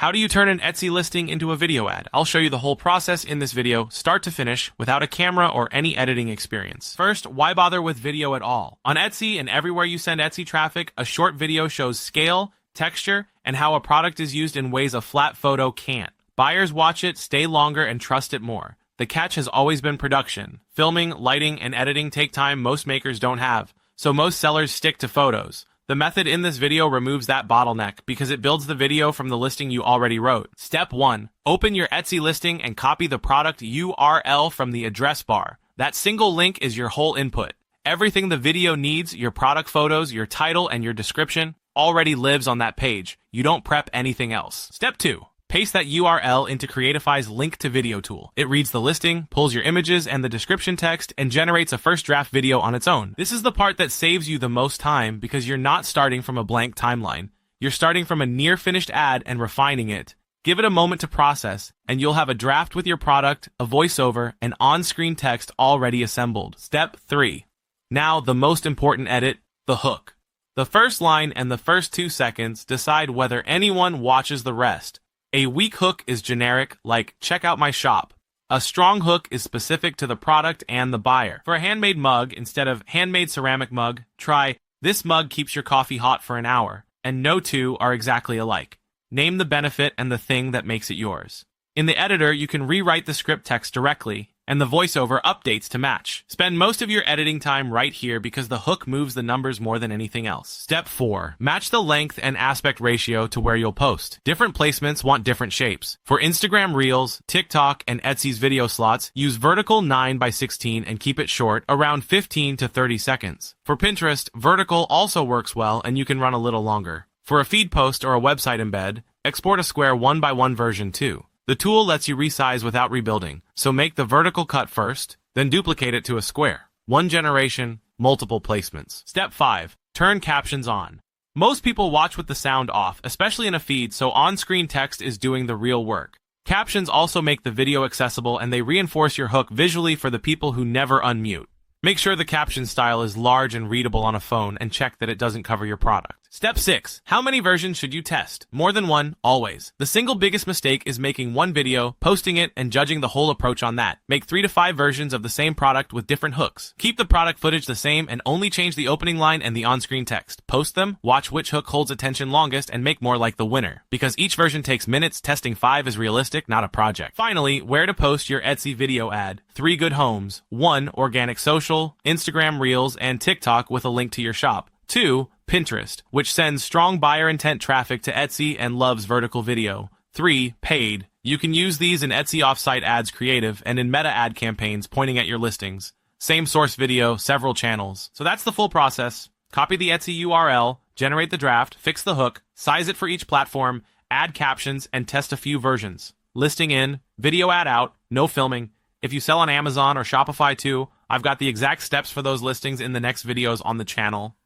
How do you turn an Etsy listing into a video ad? I'll show you the whole process in this video, start to finish, without a camera or any editing experience. First, why bother with video at all? On Etsy and everywhere you send Etsy traffic, a short video shows scale, texture, and how a product is used in ways a flat photo can't. Buyers watch it, stay longer, and trust it more. The catch has always been production. Filming, lighting, and editing take time most makers don't have, so most sellers stick to photos. The method in this video removes that bottleneck because it builds the video from the listing you already wrote. Step 1. Open your Etsy listing and copy the product URL from the address bar. That single link is your whole input. Everything the video needs, your product photos, your title, and your description, already lives on that page. You don't prep anything else. Step 2. Paste that URL into Creatify's link to video tool. It reads the listing, pulls your images and the description text, and generates a first draft video on its own. This is the part that saves you the most time because you're not starting from a blank timeline. You're starting from a near finished ad and refining it. Give it a moment to process, and you'll have a draft with your product, a voiceover, and on-screen text already assembled. Step 3. Now, the most important edit, the hook. The first line and the first 2 seconds decide whether anyone watches the rest. A weak hook is generic, like, check out my shop. A strong hook is specific to the product and the buyer. For a handmade mug, instead of handmade ceramic mug, try, this mug keeps your coffee hot for an hour, and no two are exactly alike. Name the benefit and the thing that makes it yours. In the editor, you can rewrite the script text directly, and the voiceover updates to match. Spend most of your editing time right here because the hook moves the numbers more than anything else. Step 4. Match the length and aspect ratio to where you'll post. Different placements want different shapes. For Instagram Reels, TikTok, and Etsy's video slots, use vertical 9:16 and keep it short, around 15 to 30 seconds. For Pinterest, vertical also works well and you can run a little longer. For a feed post or a website embed, export a square 1:1 version too. The tool lets you resize without rebuilding, so make the vertical cut first, then duplicate it to a square. One generation, multiple placements. Step 5. Turn captions on. Most people watch with the sound off, especially in a feed, so on-screen text is doing the real work. Captions also make the video accessible and they reinforce your hook visually for the people who never unmute. Make sure the caption style is large and readable on a phone and check that it doesn't cover your product. Step 6. How many versions should you test? More than one, always. The single biggest mistake is making one video, posting it, and judging the whole approach on that. Make 3 to 5 versions of the same product with different hooks. Keep the product footage the same and only change the opening line and the on-screen text. Post them, watch which hook holds attention longest, and make more like the winner. Because each version takes minutes, testing 5 is realistic, not a project. Finally, where to post your Etsy video ad. 3 good homes. 1. Organic social, Instagram Reels, and TikTok with a link to your shop. 2. Pinterest, which sends strong buyer intent traffic to Etsy and loves vertical video. 3. Paid. You can use these in Etsy offsite ads creative and in meta ad campaigns pointing at your listings. Same source video, several channels. So that's the full process. Copy the Etsy URL, generate the draft, fix the hook, size it for each platform, add captions, and test a few versions. Listing in, video ad out, no filming. If you sell on Amazon or Shopify too, I've got the exact steps for those listings in the next videos on the channel.